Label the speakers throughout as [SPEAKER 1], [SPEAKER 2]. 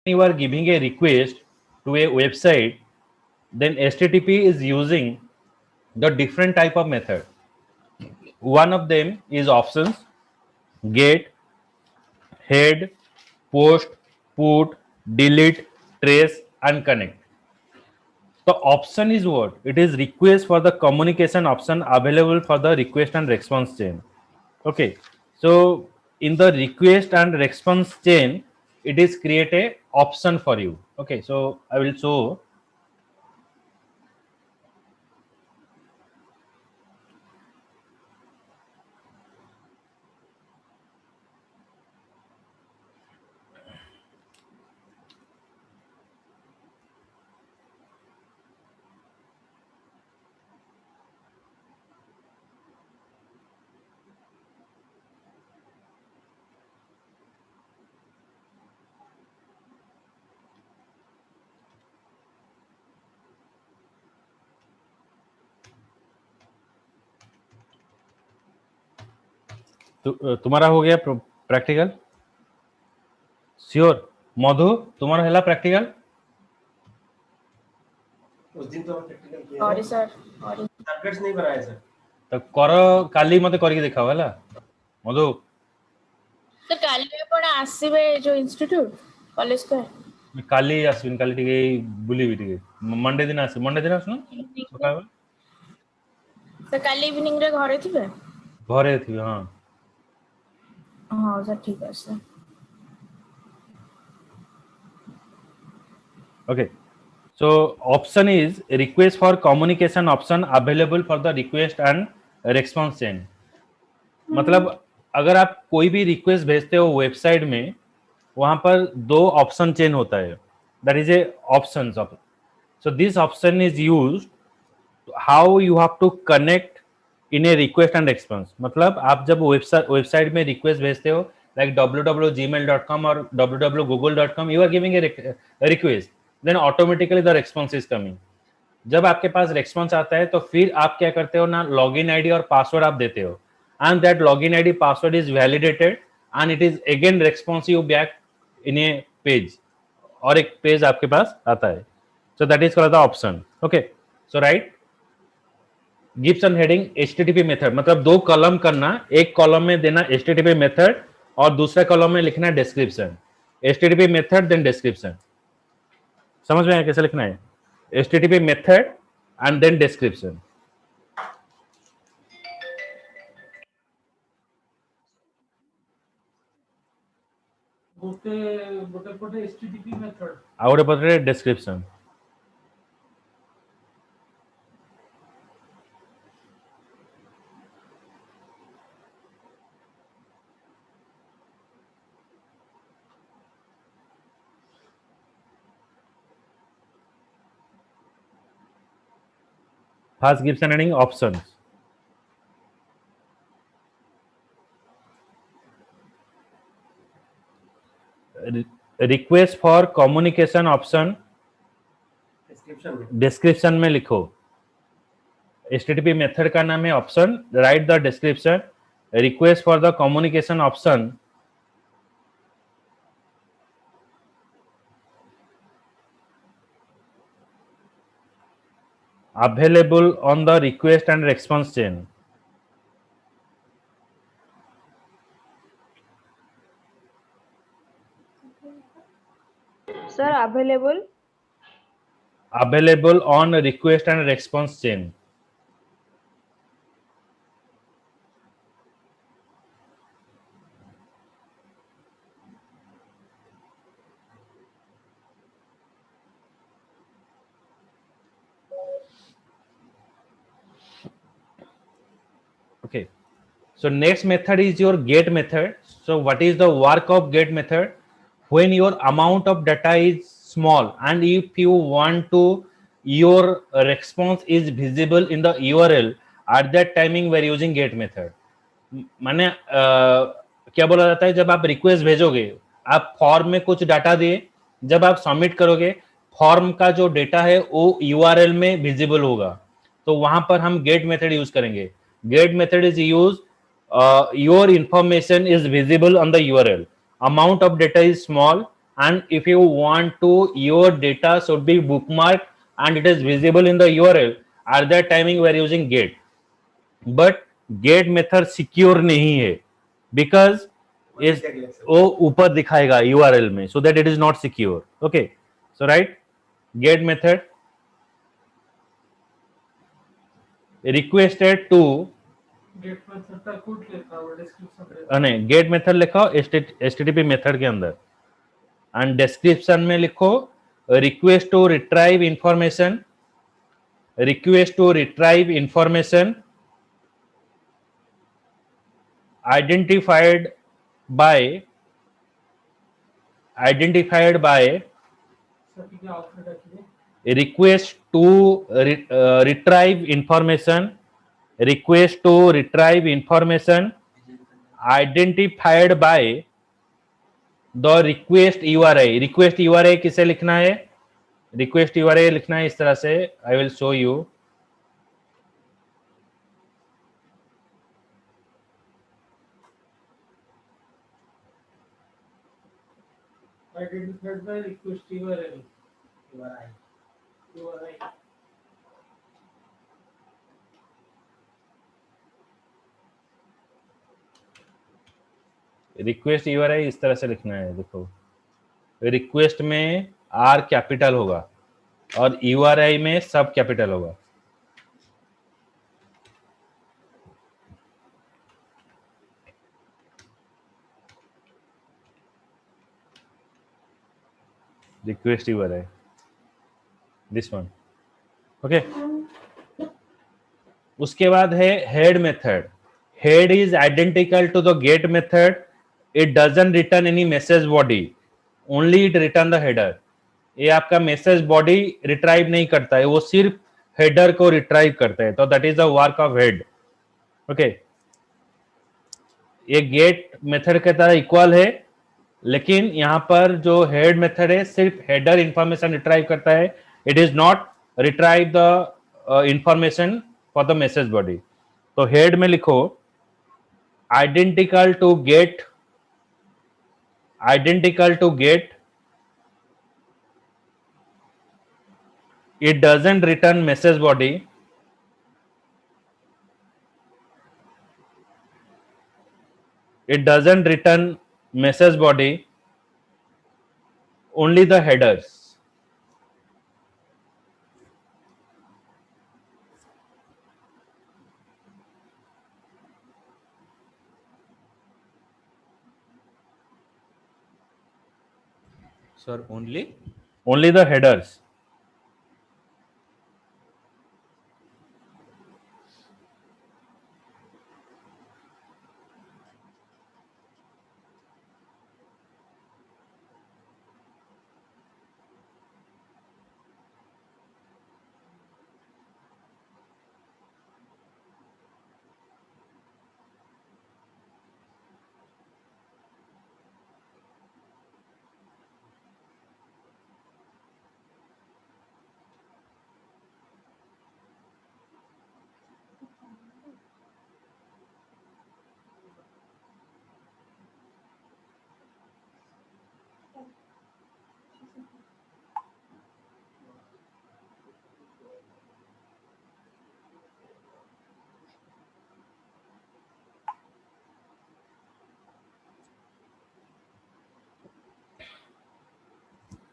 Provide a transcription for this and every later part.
[SPEAKER 1] you are giving a request to a website, then HTTP is using the different type of method. One of them is options, get, head, post, put, delete, trace, and connect. The option is what? It is request for the communication option available for the request and response chain. Okay. So in the request and response chain, it is create a option for you. Okay. So I will show. तुम्हारा हो गया practical? Sure? मधु तुम्हारा हैला practical?
[SPEAKER 2] उस दिन तो हम practical किए
[SPEAKER 3] सॉरी सर, सॉरी
[SPEAKER 2] सर्किट्स नहीं बनाए सर।
[SPEAKER 1] तो कर काली मते करके दिखाओ हैला मधु।
[SPEAKER 3] तो काली आपण आसीबे जो इंस्टिट्यूट कॉलेज को
[SPEAKER 1] काली आसबिन काली टिके बुलीबी टिके मंडे दिन आसे मंडे दिन आसनो सकाळ
[SPEAKER 3] तो काली इवनिंग रे घरे थिबे?
[SPEAKER 1] घरे थी हां
[SPEAKER 3] हां सर ठीक है sir.
[SPEAKER 1] Okay. So option is request for communication option available for the request and response chain. मतलब अगर आप कोई भी रिक्वेस्ट भेजते हो वेबसाइट में, वहां पर दो ऑप्शन चेन होता है, that is a options of. So this option is used how you have to connect in a request and response. मतलब आप जब वेबसाइट में रिक्वेस्ट भेजते हो लाइक www.gmail.com और www.google.com, you are giving a request, then automatically the response is coming. जब आपके पास response आता है तो फिर आप क्या करते हो ना, लॉगिन आईडी और पासवर्ड आप देते हो, and that login ID password is validated and it is again response you back in a page, और एक पेज आपके पास आता है. so that is called the option. okay, so right, Gibson heading HTTP method, मतलब दो column करना, एक column में देना HTTP मेथड और दूसरे कॉलम में लिखना description. HTTP method then description. समझ में आया कैसे लिखना है? HTTP method and then description.
[SPEAKER 2] गोटे पटे HTTP मेथड
[SPEAKER 1] ଆଉ ଗୋଟେ ପଟେ description. First Gibson heading options. Request for communication option description में लिखो. HTTP मेथड का नाम है option, write the description. Request for the communication option available on the request and response chain.
[SPEAKER 4] Sir, available
[SPEAKER 1] on request and response chain. Okay, so next method is your get method. So what is the work of get method? When your amount of data is small and if you want to your response is visible in the URL, at that timing we are using get method. माने क्या बोला जाता है, जब आप request भेजोगे, आप form में कुछ डाटा दिए, जब आप सबमिट करोगे फॉर्म का जो डेटा है वो यूआरएल में विजिबल होगा, तो वहां पर हम गेट मेथड यूज करेंगे. Get method is use your information is visible on the URL, amount of data is small and if you want to your data should be bookmarked and it is visible in the URL, at that timing we are using get. But get method secure नहीं है because is वो ऊपर दिखाएगा URL में, so that it is not secure. Okay, so right, get method requested to
[SPEAKER 2] get method का code लिखा हुआ description
[SPEAKER 1] नहीं गेट मेथड लिखो HTTP मेथड के अंदर एंड डिस्क्रिप्शन में लिखो request to retrieve information identified by
[SPEAKER 2] सभी के आउटपुट रखिए
[SPEAKER 1] a request to retrieve information identified by the request URI किसे लिखना है request URI लिखना है इस तरह से I will show you
[SPEAKER 2] identified by request URL URI
[SPEAKER 1] request URI इस तरह से लिखना है देखो रिक्वेस्ट में R कैपिटल होगा और URI में सब कैपिटल होगा request URI this one okay उसके बाद है head method head is identical to the get method it doesn't return any message body only it return the header ये आपका मैसेज बॉडी रिट्राइव नहीं करता है वो सिर्फ हेडर को रिट्राइव करता है तो that is the work of head okay ये गेट मेथड के तरह इक्वल है लेकिन यहां पर जो हेड मेथड है सिर्फ हेडर इंफॉर्मेशन रिट्राइव करता है it is not retrieve the information for the message body तो हेड में लिखो identical to get it doesn't return message body only the headers
[SPEAKER 4] Sir, only
[SPEAKER 1] the headers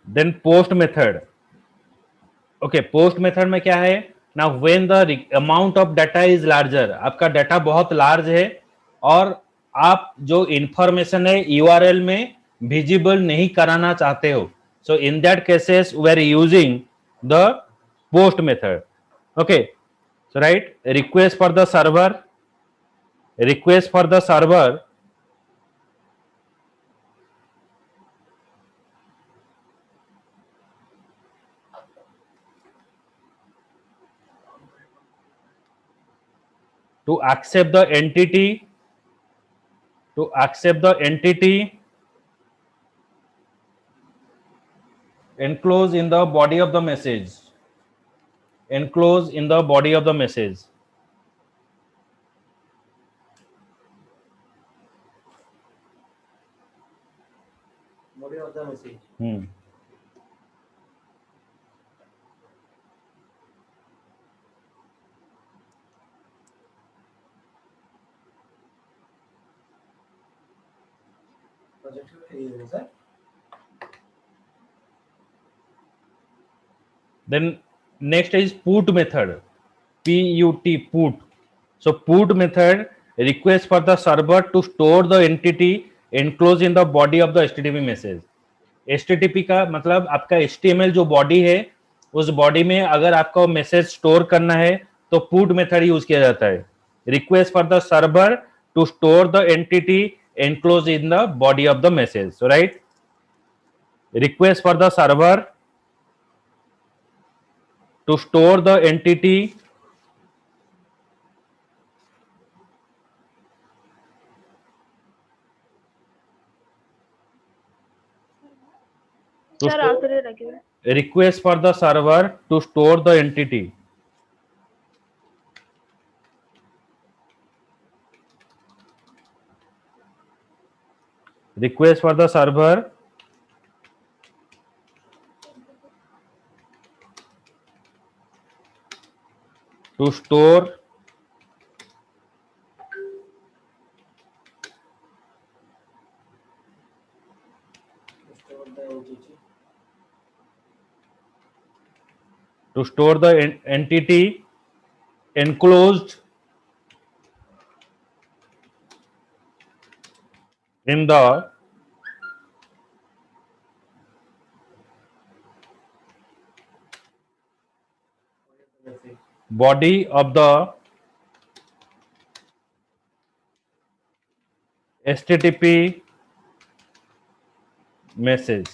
[SPEAKER 1] then post method okay post method में क्या है now when the amount of data is larger आपका data बहुत large है और आप जो information है URL में विजिबल नहीं कराना चाहते हो so in that cases we are using the post method okay so right request for the server to accept the entity enclose in the body of the message
[SPEAKER 2] body of the message
[SPEAKER 1] hmm then next is put method. Put. So put method requests for the server to store the entity enclosed in the body of the HTTP message. HTTP का मतलब आपका HTML जो body है, उस body में अगर आपको message store करना है तो पुट मेथड यूज किया जाता है. Request for the server to store the entity enclosed in the body of the message. So right, request for the server to store the entity to
[SPEAKER 3] sir
[SPEAKER 1] store,
[SPEAKER 3] आखिरी लगे
[SPEAKER 1] request for the server to store the entity. Request for the server to store the entity enclosed in the body of the HTTP message.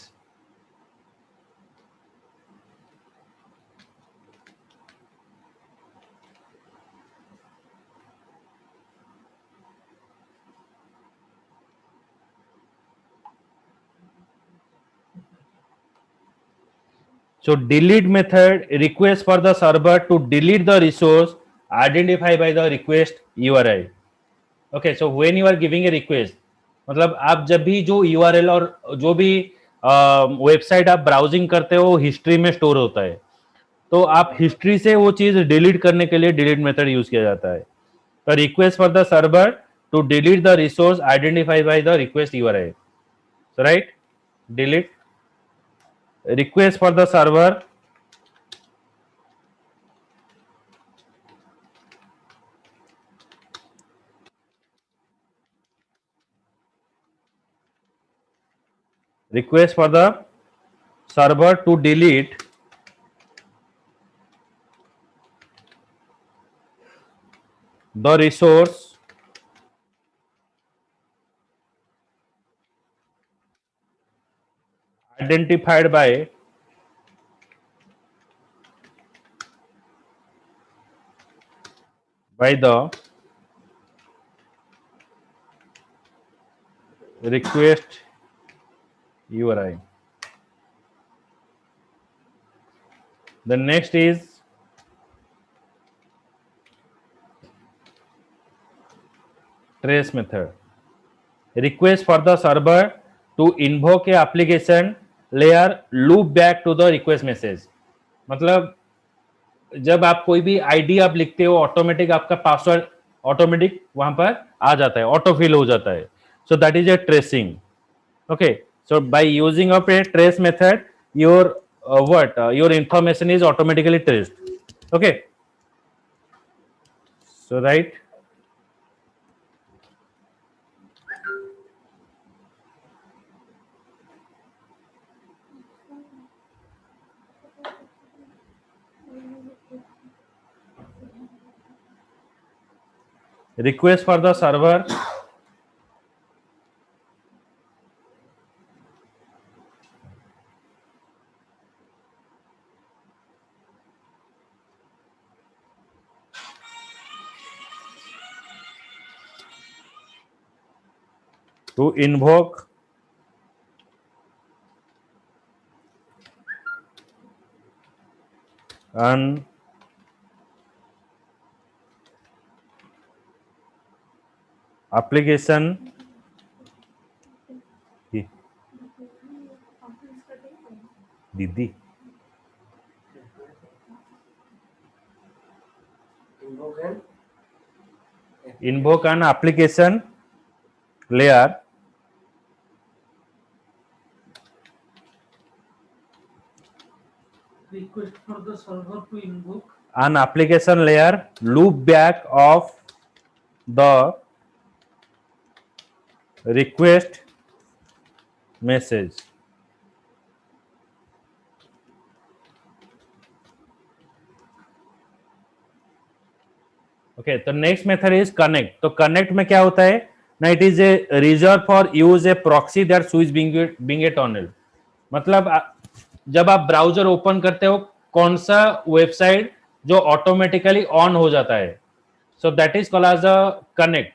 [SPEAKER 1] So delete method request for the server to delete the resource identified by the request URI. Okay, so when you are giving a request, मतलब आप जब भी जो URL और जो भी website आप browsing करते हो हिस्ट्री में स्टोर होता है, तो आप हिस्ट्री से वो चीज डिलीट करने के लिए डिलीट मेथड यूज किया जाता है. तो request for the server to delete the resource identified by the request URI. So right, delete request for the server request for the server to delete the resource identified by the request URI. The next is trace method. Request for the server to invoke a application layer loop back to the request message. मतलब जब आप कोई भी ID आप लिखते हो automatic आपका password automatic वहां पर आ जाता है, ऑटो फिल हो जाता है. So that is A tracing. Okay, so by using of a trace method, your your information is automatically traced. Okay, so right, request for the server to invoke an application दीदी invoke an application layer
[SPEAKER 2] Request for the server to invoke
[SPEAKER 1] an application layer loop back of the request message. Okay तो next method is connect. तो connect में क्या होता है ना, it is a reserve for use A proxy that switch being a tunnel. मतलब जब आप ब्राउजर ओपन करते हो कौन सा वेबसाइट जो ऑटोमेटिकली ऑन हो जाता है, so that is called as a connect.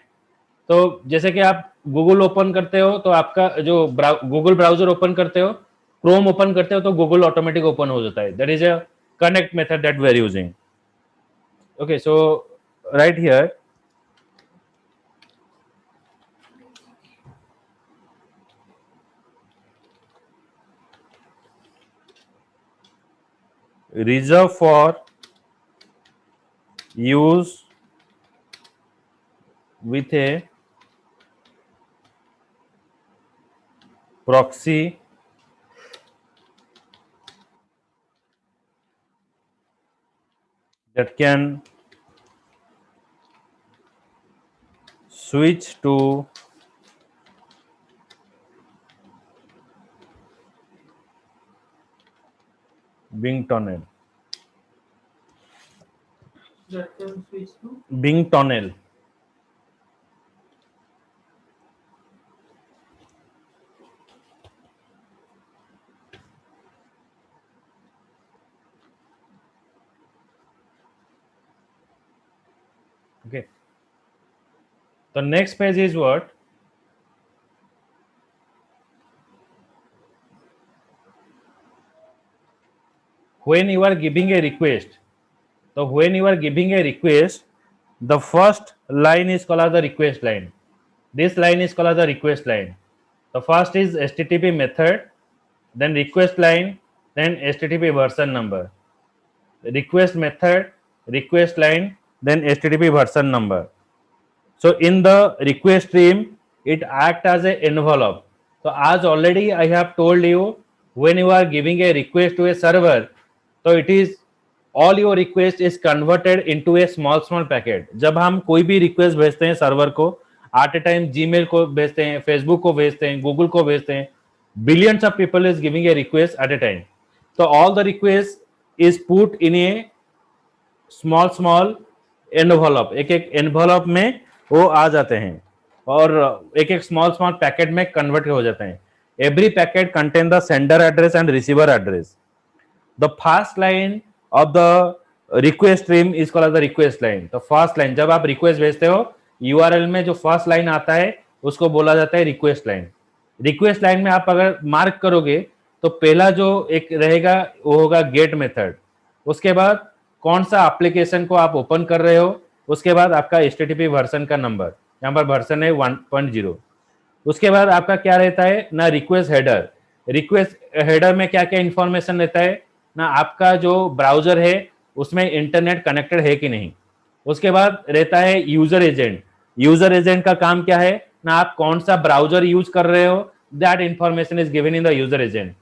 [SPEAKER 1] तो जैसे कि आप गूगल ओपन करते हो तो आपका जो गूगल ब्राउजर ओपन करते हो, क्रोम ओपन करते हो तो गूगल ऑटोमेटिक ओपन हो जाता है. That is a connect method that we are using. Okay so right here reserve for use with a proxy that can switch to Bing tunnel.
[SPEAKER 2] that can switch to
[SPEAKER 1] Bing tunnel. Okay. The next page is what? When you are giving a request, so when you are giving a request, the first line is called as the request line. This line is called as the request line. The first is HTTP method, then request line, then HTTP version number. Request method, request line, then HTTP version number. So in the request stream, it acts as an envelope. So as already I have told you, when you are giving a request to a server, so it is all your request is converted into a small packet. जब हम कोई भी request भेजते हैं server को, at a time Gmail को भेजते हैं, Facebook को भेजते हैं, Google को भेजते हैं, billions of people is giving a request at a time. So all the request is put in a small envelope. एक एक envelope में वो आ जाते हैं और एक एक स्मॉल पैकेट में कन्वर्ट हो जाते हैं. Every packet contain the sender address and receiver address. The first line of the request stream is called the request line. तो फर्स्ट लाइन जब आप रिक्वेस्ट भेजते हो, यूआरएल में जो फर्स्ट लाइन आता है उसको बोला जाता है रिक्वेस्ट लाइन. रिक्वेस्ट लाइन में आप अगर मार्क करोगे तो पहला जो एक रहेगा वो होगा गेट मेथड. उसके बाद कौन सा एप्लीकेशन को आप ओपन कर रहे हो, उसके बाद आपका HTTP वर्जन का नंबर, यहाँ पर वर्जन है 1.0. उसके बाद आपका क्या रहता है ना, रिक्वेस्ट हेडर. रिक्वेस्ट हेडर में क्या क्या इंफॉर्मेशन रहता है ना, आपका जो ब्राउजर है उसमें इंटरनेट कनेक्टेड है कि नहीं. उसके बाद रहता है यूजर एजेंट. यूजर एजेंट का काम क्या है ना, आप कौन सा ब्राउजर यूज कर रहे हो, that information is given in the user agent.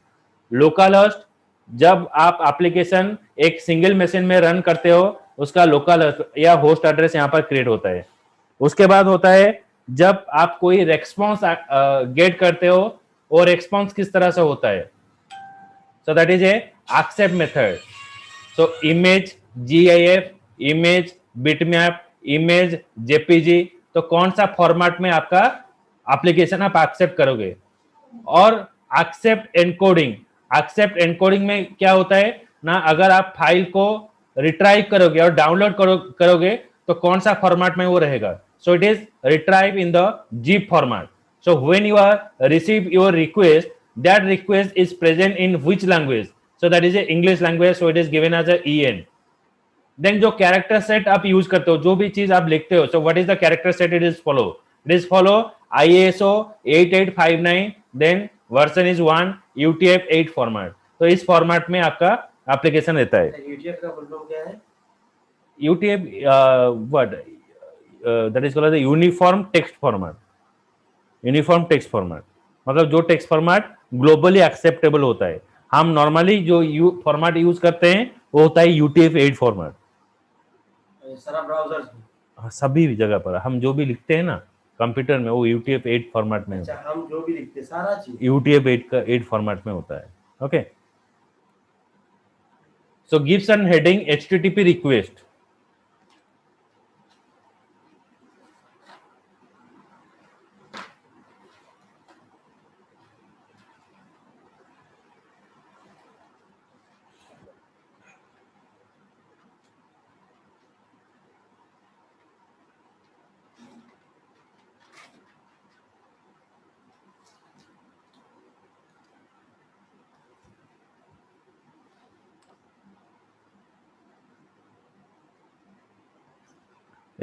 [SPEAKER 1] Local host, जब आप एप्लीकेशन एक सिंगल मशीन में रन करते हो उसका लोकल या होस्ट एड्रेस यहाँ पर क्रिएट होता है. उसके बाद होता है जब आप कोई रेस्पॉन्स गेट करते हो, और रेस्पॉन्स किस तरह से होता है, so that is a accept method. So image GIF, image bitmap, image JPG, तो कौन सा फॉर्मेट में आपका एप्लीकेशन आप एक्सेप्ट करोगे. और एक्सेप्ट एनकोडिंग. एक्सेप्ट एनकोडिंग में क्या होता है ना, अगर आप फाइल को रिट्राइव करोगे और डाउनलोड करोगे तो कौन सा फॉर्मेट में वो रहेगा. So it is retrieve in the zip format. So when you are receive your request, that request is present in which language, so that is a English language, so it is given as a EN. Then जो character set आप use करते हो, जो भी चीज आप लिखते हो, so what is the character set it is follow. It is follow ISO 8859, then version is 1, UTF-8 format. तो इस फॉर्मेट में आपका एप्लीकेशन रहता है.
[SPEAKER 5] यूटीएफ का फुल फॉर्म क्या है?
[SPEAKER 1] UTF what that is called as a uniform text format. Uniform text format मतलब जो टेक्स्ट फॉर्मेट ग्लोबली एक्सेप्टेबल होता है. हम नॉर्मली जो फॉर्मेट यूज करते हैं वो होता है UTF-8 फॉर्मेट.
[SPEAKER 5] सारा ब्राउजर्स में?
[SPEAKER 1] सभी जगह पर हम जो भी लिखते हैं ना कंप्यूटर में वो UTF-8 फॉर्मेट में.
[SPEAKER 5] अच्छा, हम जो भी लिखते हैं सारा चीज
[SPEAKER 1] UTF-8 फॉर्मेट में होता है. Okay. So gives an heading HTTP request.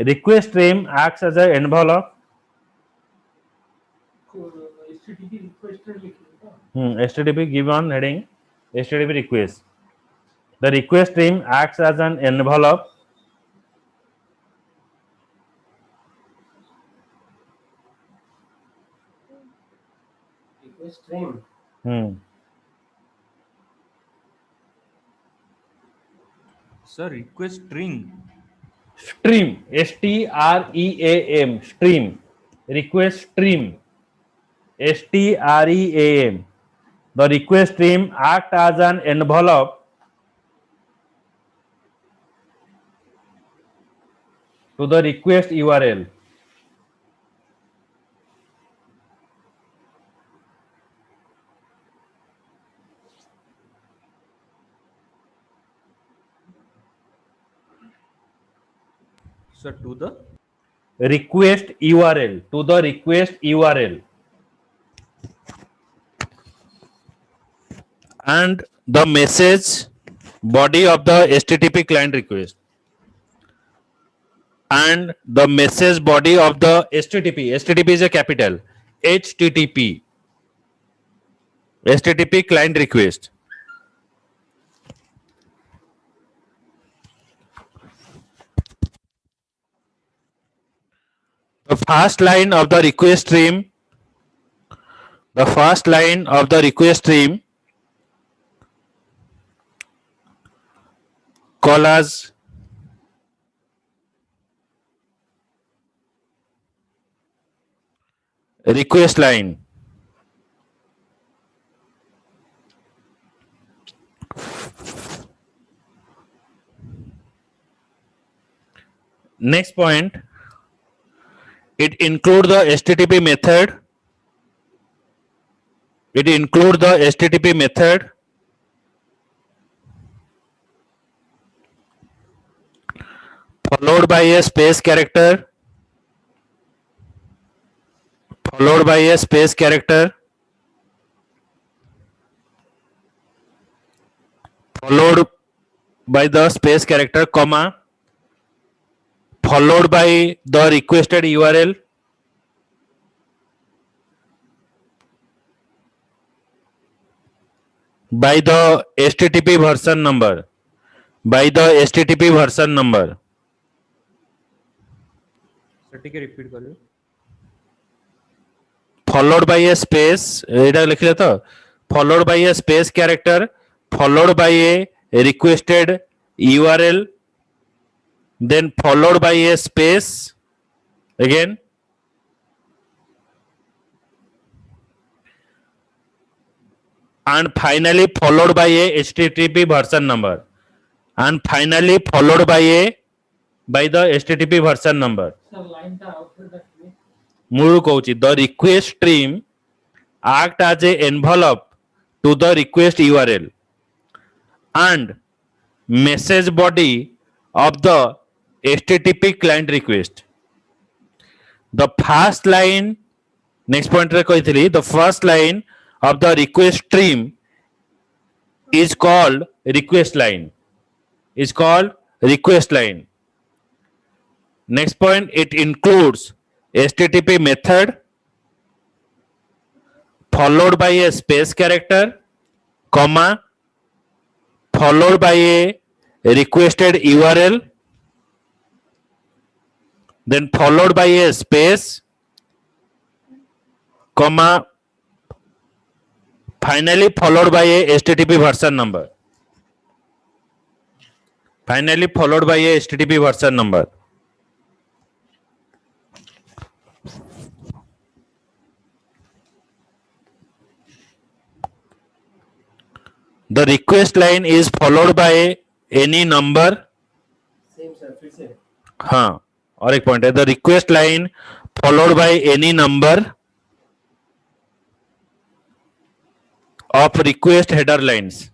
[SPEAKER 1] Request stream acts as an envelope.
[SPEAKER 2] HTTP request लिखेगा.
[SPEAKER 1] HTTP given heading HTTP request. The request stream acts as an envelope.
[SPEAKER 5] Request stream.
[SPEAKER 4] Sir, request string.
[SPEAKER 1] Stream STREAM stream request stream STREAM. The request stream act as an envelope to the request URL.
[SPEAKER 4] Sir, to the
[SPEAKER 1] Request URL to the request URL. And the message body of the HTTP client request. And the message body of the HTTP is a capital HTTP client request. The first line of the request stream call as request line. Next point, it include the HTTP method. Followed by a space character. Followed by the space character, comma, followed by the requested URL, by the HTTP version number,
[SPEAKER 4] sir, ठीक है, repeat कर लो.
[SPEAKER 1] followed by a space, এটা লিখলে তো, followed by a space character, followed by a requested URL, then followed by a space again, and finally followed by a HTTP version number, and finally followed by the HTTP version number.
[SPEAKER 2] Sir, line टा outside रखिए.
[SPEAKER 1] मूल कहूची, the request stream act as a envelope to the request URL and message body of the HTTP client request. The first line, next point रे कहଥିଲି, the first line of the request stream is called request line. Next point, it includes HTTP method followed by a space character, comma, followed by a requested URL, then followed by a space, comma, finally followed by a HTTP version number. Finally followed by a HTTP version number. The request line is followed by any number.
[SPEAKER 5] Same sir फिर से
[SPEAKER 1] हाँ, और एक point है, the request line followed by any number of request header lines.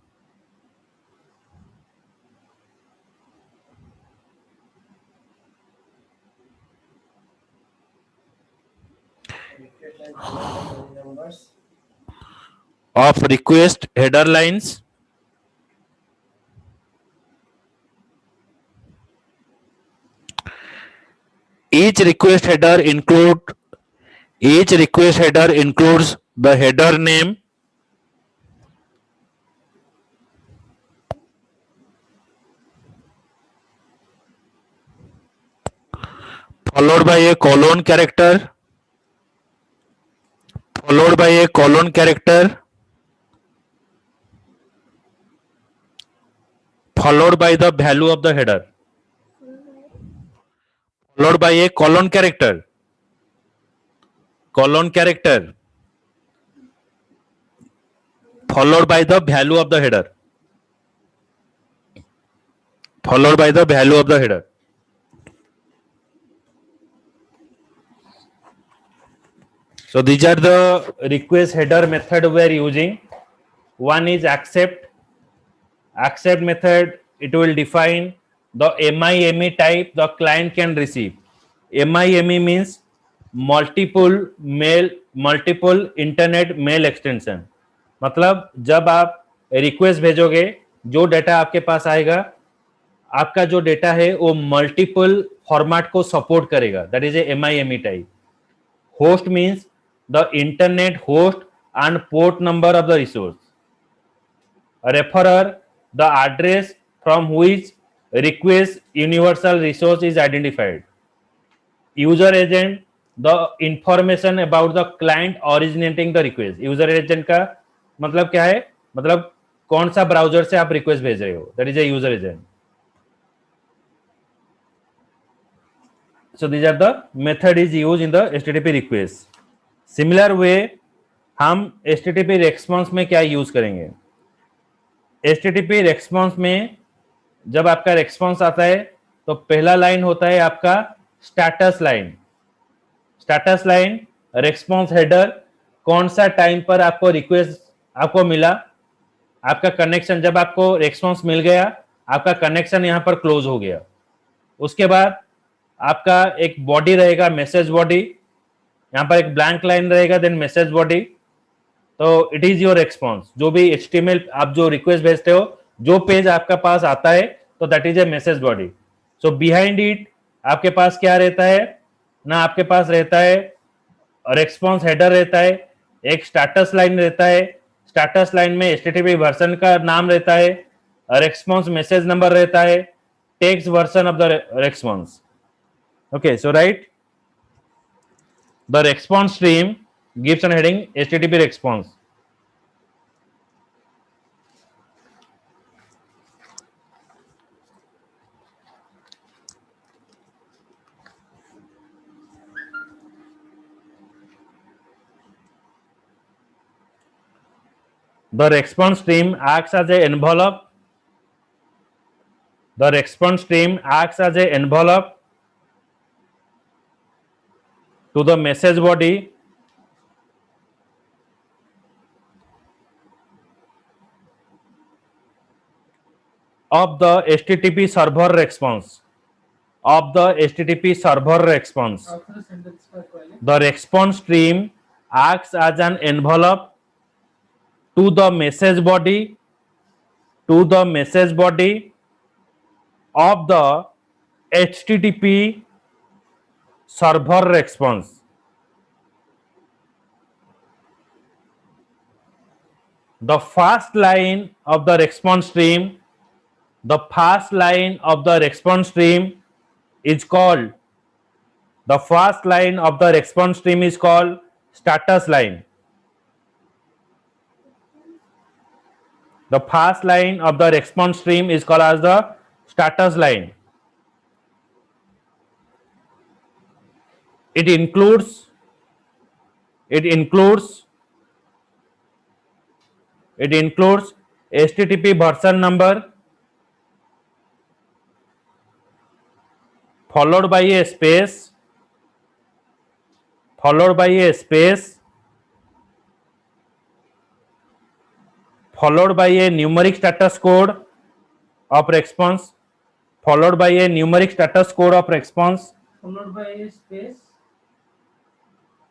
[SPEAKER 5] Request line numbers
[SPEAKER 1] Of request header lines each request header includes the header name, followed by a colon character, followed by the value of the header, followed by a colon character, followed by the value of the header, So these are the request header method we are using. One is accept method. It will define the MIME type the client can receive. MIME means multiple internet mail extension. मतलब जब आप request भेजोगे, जो data आपके पास आएगा, आपका जो data है वो मल्टीपल फॉर्मेट को सपोर्ट करेगा. That is A MIME type. Host means the internet host and port number of the resource. Referrer the address from which request universal resource is identified. User agent the information about the client originating the request. User agent का मतलब क्या है? मतलब कौन सा browser से आप request भेज रहे हो. That is a user agent. So these are the method is used in the HTTP request. Similar way हम HTTP response में क्या यूज करेंगे? HTTP रेस्पॉन्स में जब आपका रेस्पॉन्स आता है तो पहला लाइन होता है आपका स्टेटस लाइन, रेस्पॉन्स हेडर, कौन सा टाइम पर आपको रिक्वेस्ट आपको मिला, आपका कनेक्शन, जब आपको रेस्पॉन्स मिल गया आपका कनेक्शन यहां पर क्लोज हो गया. उसके बाद आपका एक बॉडी रहेगा, मैसेज बॉडी, यहां पर एक ब्लैंक लाइन रहेगा, देन मैसेज बॉडी. तो इट इज योर रेस्पॉन्स. जो भी HTML आप जो रिक्वेस्ट भेजते हो, जो पेज आपका पास आता है, तो that is A message body. So behind it आपके पास क्या रहता है ना, आपके पास रहता है रेस्पॉन्स हेडर रहता है, एक स्टेटस लाइन रहता है, स्टेटस लाइन में HTTP वर्जन का नाम रहता है, रेस्पॉन्स मैसेज नंबर रहता है, text version of the response. Okay, so right the response stream gives an heading HTTP response. The response stream acts as an envelope. The response stream acts as an envelope to the message body of the HTTP server response.
[SPEAKER 2] After sentence पर पहले
[SPEAKER 1] The response stream acts as an envelope to the message body of the HTTP server response. The first line of the response stream the first line of the response stream is called status line. The first line of the response stream is called as the status line. It includes HTTP version number followed by a space followed by a numeric status code of response
[SPEAKER 2] followed by a space,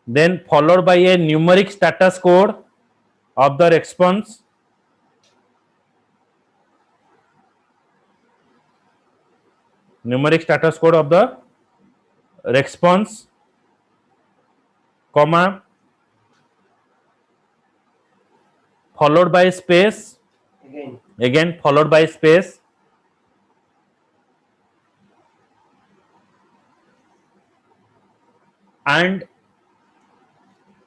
[SPEAKER 1] then followed by a numeric status code of the response, comma, followed by space, again followed by space, and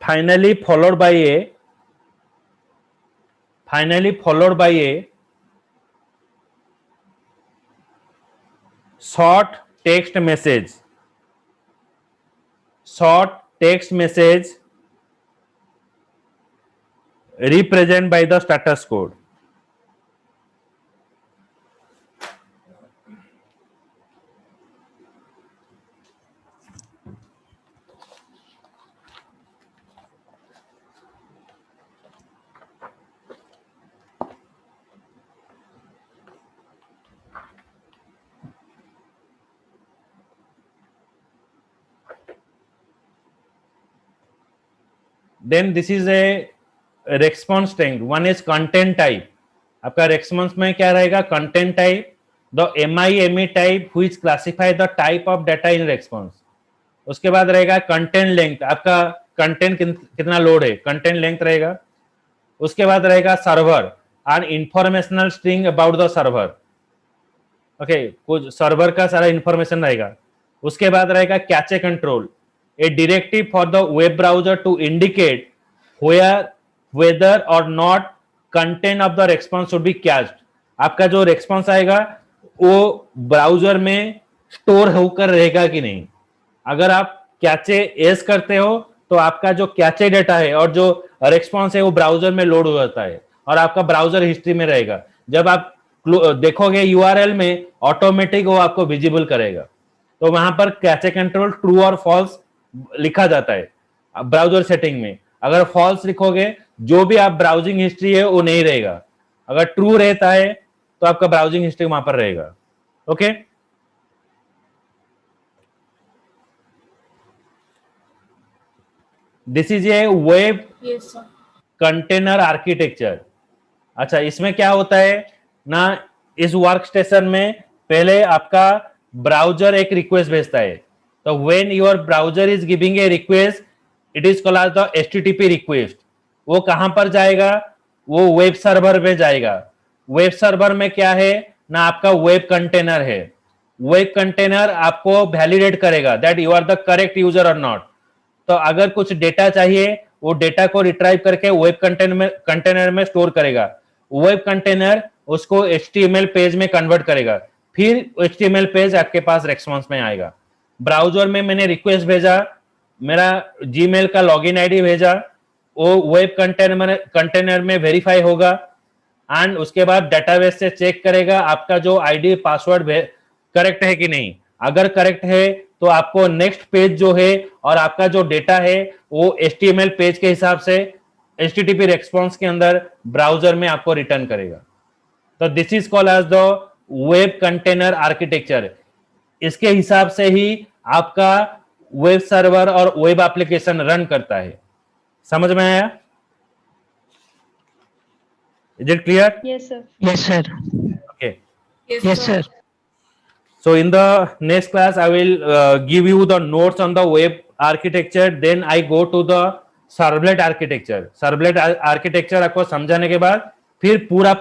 [SPEAKER 1] finally followed by a short text message represented by the status code. Then this is a response string. One is content type. आपका response में क्या रहेगा? Content type. The MIME type which classify the type of data in response. उसके बाद रहेगा content length. आपका content कितना load है? Content length रहेगा. उसके बाद रहेगा server and informational string about the server. Okay, कुछ server का सारा information रहेगा. उसके बाद रहेगा cache control. A directive for the web browser to indicate whether or not content of the response should be cached. आपका जो response आएगा वो ब्राउजर में स्टोर होकर रहेगा कि नहीं. अगर आप कैचे एस करते हो तो आपका जो कैचे डेटा है और जो response है वो ब्राउजर में लोड हो जाता है और आपका ब्राउजर हिस्ट्री में रहेगा. जब आप देखोगे URL में ऑटोमेटिक वो आपको विजिबल करेगा. तो वहां पर कैचे कंट्रोल ट्रू और फॉल्स लिखा जाता है ब्राउजर सेटिंग में. अगर फॉल्स लिखोगे जो भी आप ब्राउजिंग हिस्ट्री है वो नहीं रहेगा. अगर ट्रू रहता है तो आपका ब्राउजिंग हिस्ट्री वहां पर रहेगा. Okay, this is a web
[SPEAKER 3] Yes, sir.
[SPEAKER 1] Container architecture. अच्छा, इसमें क्या होता है ना, इस वर्क स्टेशन में पहले आपका ब्राउजर एक रिक्वेस्ट भेजता है. तो when your browser is giving a request it is called as the HTTP request. वो कहां पर जाएगा? वो वेब सर्वर में जाएगा. वेब सर्वर में क्या है ना, आपका वेब कंटेनर है. वेब कंटेनर आपको वैलिडेट करेगा that you are the correct user और नॉट. तो अगर कुछ डेटा चाहिए वो डेटा को रिट्राइव करके वेब कंटेनर में स्टोर करेगा. वेब कंटेनर उसको HTML पेज में कन्वर्ट करेगा. फिर HTML पेज आपके पास रेस्पॉन्स में आएगा. ब्राउजर में मैंने रिक्वेस्ट भेजा, मेरा जीमेल का लॉगिन आईडी भेजा, वो वेब कंटेनर में वेरीफाई होगा एंड उसके बाद डेटाबेस से चेक करेगा आपका जो आईडी पासवर्ड करेक्ट है कि नहीं. अगर करेक्ट है तो आपको नेक्स्ट पेज जो है और आपका जो डेटा है वो HTML पेज के हिसाब से HTTP रेस्पॉन्स के अंदर ब्राउजर में आपको रिटर्न करेगा. तो this is called as the web container architecture. इसके हिसाब से ही आपका वेब सर्वर और वेब एप्लीकेशन रन करता है. समझ में आया? Is it clear?
[SPEAKER 6] Yes, sir.
[SPEAKER 7] Yes, sir.
[SPEAKER 1] Okay.
[SPEAKER 7] Yes, sir.
[SPEAKER 1] So in the next class, I will give you the notes on the web architecture. Then I go to the servlet architecture. Servlet architecture आपको समझाने के बाद फिर पूरा